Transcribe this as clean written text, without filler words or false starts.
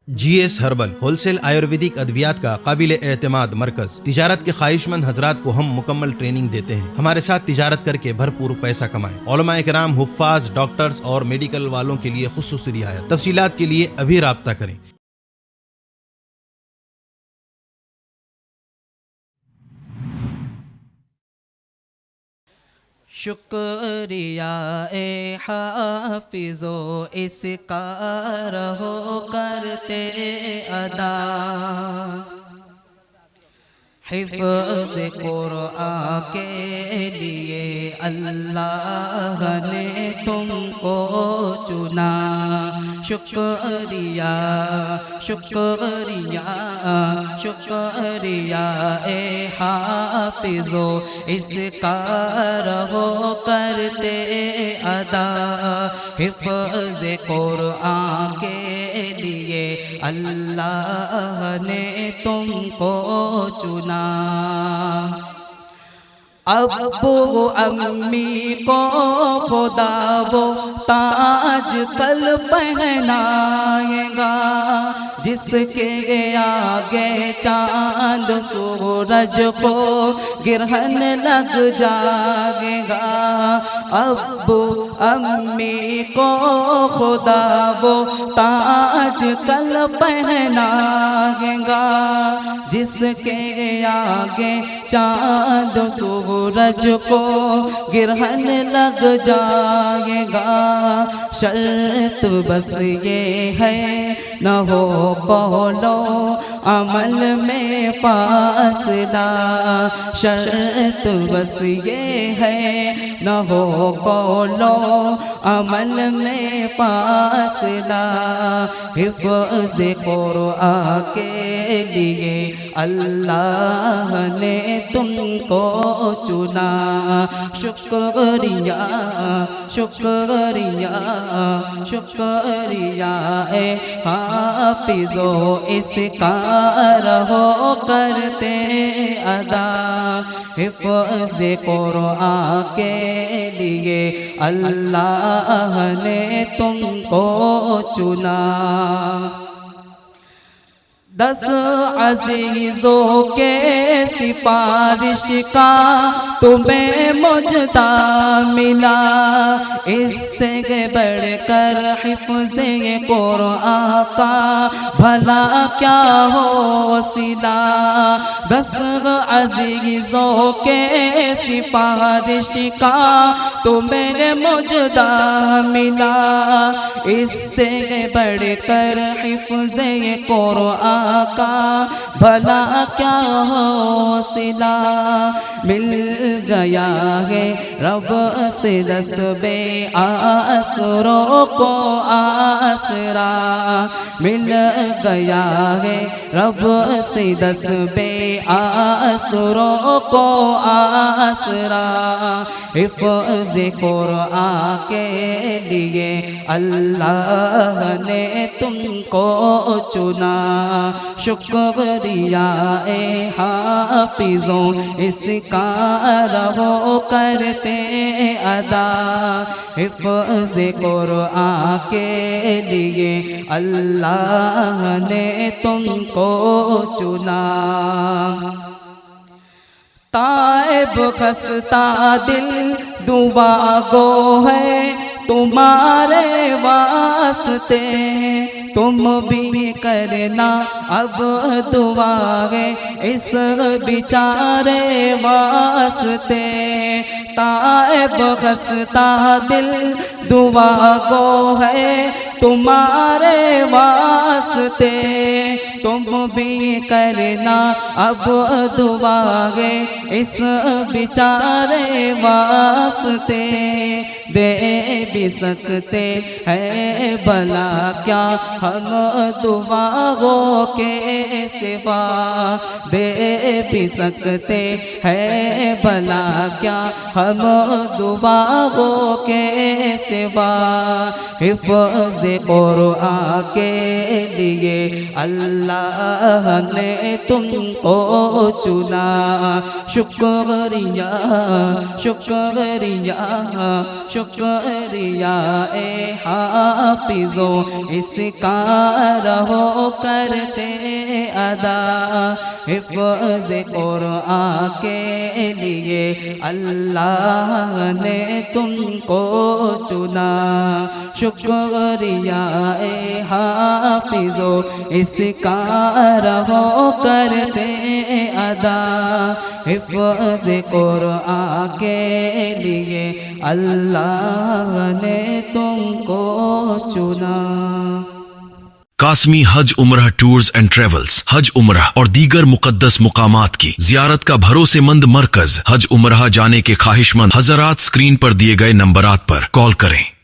جی S herbal wholesale Ayurvedic ادویات کا قابل اعتماد مرکز۔ تجارت کے خواہش مند حضرات کو ہم مکمل ٹریننگ دیتے ہیں۔ ہمارے ساتھ تجارت کر کے بھرپور پیسہ کمائیں۔ علماء کرام، حفاظ، ڈاکٹرز اور میڈیکل والوں کے لیے خصوصی رعایت۔ تفصیلات کے لیے ابھی رابطہ کریں۔ شکریہ اے حافظو اس کا رہو کرتے ادا، حفظ قرآن کے لیے اللہ نے تم کو چنا۔ شکریہ شکریہ شکریہ اے حافظو اس کا رہو کرتے ادا، حفظ قرآن کے لیے اللہ نے تم کو چنا۔ ابو امی کو خدا وہ تاج کل پہنائے گا، جس کے آگے چاند سورج کو گرہن لگ جائے گا۔ ابو امی کو خدا وہ تاج کل پہنائے گا، جس کے آگے چاند سورج کو گرہن لگ جائے گا۔ شرط بس یہ ہے نہ ہو قول و عمل میں فاصلہ، شرط بس یہ ہے نہ ہو قول و عمل میں فاصلہ، حفظ قرآن کے لیے اللہ نے تم کو چنا۔ شکریہ شکریہ شکریہ اے حافظو اس کا رہو کرتے ادا، حفظ قرآن کے لیے اللہ نے تم کو چنا۔ 10 عزیزوں کے سفارش کا تمہیں مجدہ ملا، اس سے بڑھ کر حفظ قرآن کا بھلا کیا ہو صلہ۔ 10 عزیزوں کے سفارش کا تمہیں مجدہ ملا، اس سے بڑھ کر حفظ قرآن کا بھلا کیا ہو صلہ۔ مل گیا ہے رب سے 10 بے آسروں کو آسرا، مل گیا ہے رب سے 10 بے آسروں کو آسرا، حفظ قرآن کے لیے اللہ نے تم کو چنا۔ شکریہ اے حافظوں اس کا رہو کرتے ادا، حفظ قرآن کے لیے اللہ نے تم کو چنا۔ تائب خستہ دل دعا گو ہے تمہارے واسطے، تم بھی کرنا اب دعا ہے اس بیچارے واسطے۔ تائب خستہ دل دعا گو ہے تمہارے واسطے، تم بھی کرنا اب دعا ہے اس بیچارے واسطے۔ دے بھی سکتے ہیں بھلا کیا ہم دعاؤں کے سوا، دے بھی سکتے ہیں بھلا کیا ہم دعاؤں کے سوا، حفظ قرآن کے لیے اللہ نے تم کو چنا۔ شکریہ شکریہ شکریہ اے حافظو اس کا رہو کرتے ادا حفظ قرآن کے لیے اللہ نے تم کو چنا شکریہ اے حافظو اس کا رہو کرتے ادا حفظ قرآن کے لیے اللہ نے تم کو چنا۔ قاسمی حج عمرہ ٹورز اینڈ ٹریولز حج عمرہ اور دیگر مقدس مقامات کی زیارت کا بھروسے مند مرکز حج عمرہ جانے کے خواہش مند حضرات اسکرین پر دیے گئے نمبرات پر کال کریں۔